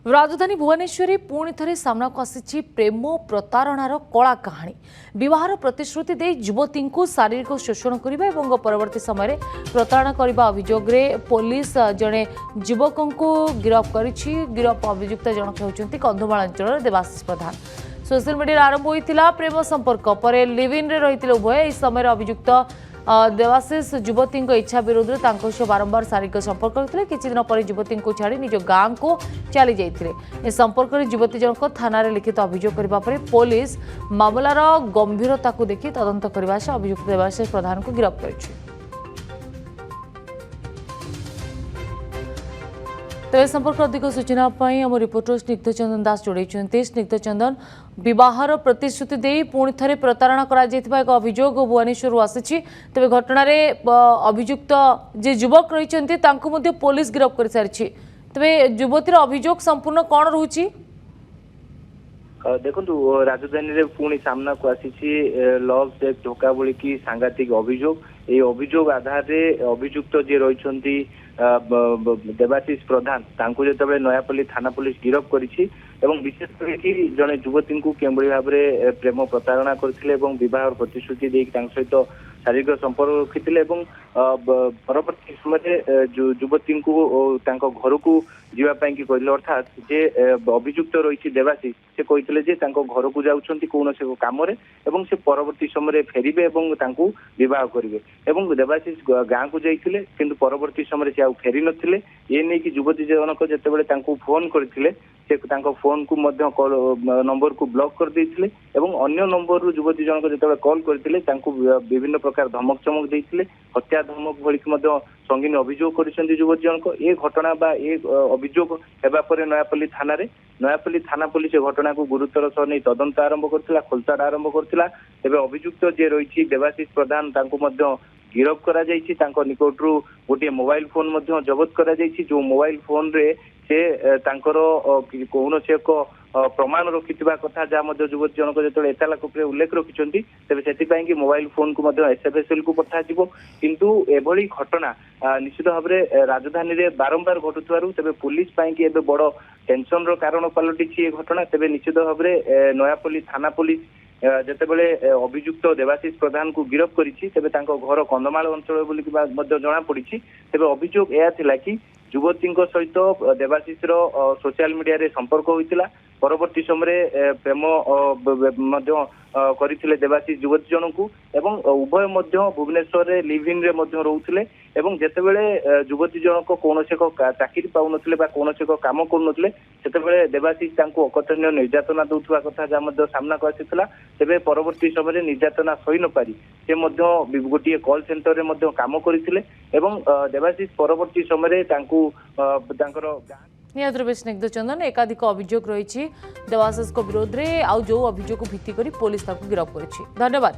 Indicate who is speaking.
Speaker 1: राजधानी भुवनेश्वर पुणी थे सामना को आसी प्रेम प्रतारणार कला कहानी। विवाहर प्रतिश्रुति दे युवती को शारीरिक शोषण करने और परवर्त समय प्रतारणा करने अभियोग पुलिस जड़े युवक को गिरफ्त कर गिरफ अभियुक्त जनक होती कंधमाल अंचल देवाशीष प्रधान। सोशल मीडिया आरंभ होता प्रेम संपर्क पर लिव इन रही उभय। इस समय अभियुक्त देवाशीष युवती इच्छा विरोध में बारंबार शारीरिक संपर्क करते किसी दिन पर युवती को छाड़ी निज गाँव को चली जाते। संपर्क में युवती जनक थाना लिखित अभियोग करने पर पुलिस मामलार गंभीरता को देखि तदंत करने से अभियुक्त देवाशीष प्रधान को गिरफ्त कर। तो ए संपर्क अधिक सूचना आम रिपोर्टर स्निग्ध चंदन दास जोड़ी। स्निग्ध चंदन, विवाहर प्रतिश्रुति दे पुणी थे प्रतारणा एक अभियोग भुवनेश्वर आसी तेज घटना अभियुक्त जे युवक रही पुलिस गिरफ्त कर सारी तेरे युवतीर अभियोग संपूर्ण कौन रोचे?
Speaker 2: देखु राजधानी रे पुणी सामना को आसी लव जेक धोखा बोली की सांघातिक अभियोग। ये अभियोग आधार रे अभियुक्त जे रही देवाशीष प्रधान तांको जो नयापल्ली थाना पुलिस गिरफ्त करिछि एवं विशेषकर जड़े युवती को केभली भाव में प्रेम प्रतारणा करथिले एवं विवाह प्रतिश्रुति देकी सहित शारीरिक संपर्क रखिथिले एवं परवर्ती समय युवती को घर को जीवाई कि कहले अर्थात जे अभियुक्त रही देवाशीष से कहते जे घर को जाउछंती कौन से काम एवं से परवर्ती समय फेरिबे एवं तांको विवाह करेंगे एवं देवाशीष गाँ को जाइथिले किंतु परवर्ती समय से फेरी नथिले। ये नहीं कि युवती जनक जेतेबेले तांको फोन करथिले से तांको फोन को मध्य कॉल नंबर को ब्लॉक कर देथिले एवं अन्य नंबर रु युवती जनक जेतेबेले कॉल करथिले तांको विभिन्न प्रकार धमक चमक देथिले हत्या धमक भली मध्य संगीन अभियोग करिसेंती युवती जनक। ये घटना बा ये अभियोग हेबा परे नयापल्ली थाना पुलिस घटना को गुरुतर सह नहीं तदंत आरंभ करथिला खोलताड़ आरंभ करथिला। तेबे अभियुक्त जे रही देवाशीष प्रधान तांको मध्य गिरफ्त करा जायछि। तांको निकटरू गोटे मोबाइल फोन मध्य जबत करा जायछि जो मोबाइल फोन रे से तांकर कौन से एक प्रमाण रखिथिबा कथा जा मध्य युवती जनक जेतले एताला कोपरे उल्लेख रखिछंती तेबे सेति कि मोबाइल फोन को मध्य एसएफएसएल को पठा जिवो। किंतु एभली घटना निश्चित भाव में राजधानी रे बारंबार घटुथारु तेबे पुलिस पाई कि एबे बड़ टेंशन रो कारण पलटिछि ए घटना। तेबे निश्चित भाव में नयापल्ली थाना पुलिस जेतेबेले अभियुक्त देवाशीष प्रधान को गिरफ्त करिछि तेबे तांको घर कंधमाल अंचल बोली जना पड़ी। तेबे अभियोग यह थिला कि युवती सहित देवाशीष सोशल मीडिया रे संपर्क होइतिला परवर्ती समय प्रेम करथिले देवाशीष युवती जनक एवं उभय भुवनेश्वर रे लिव इन रे रोउथिले एवं जेतेबेले युवती जनक कौन से चाकरी पाउनथिले बा कौन से काम करुनथिले सेतेबेले देवाशीष तांको अकथनीय निर्यातना दउथुवा कथा जा मध्य सामना को आसीथिला। तेबे परवर्ती समय निर्यातना सही न पारी से मध्य गोटे कॉल सेंटर रे मध्य काम करथिले एवं देवाशीष परवर्ती समय तांको तांकर
Speaker 1: निहत रूपे स्निग्ध चंदन एकाधिक अभियोग रही देवाशीष विरोध में आउ जो अभियोग भित्ति पुलिस गिरफ्त कर। धन्यवाद।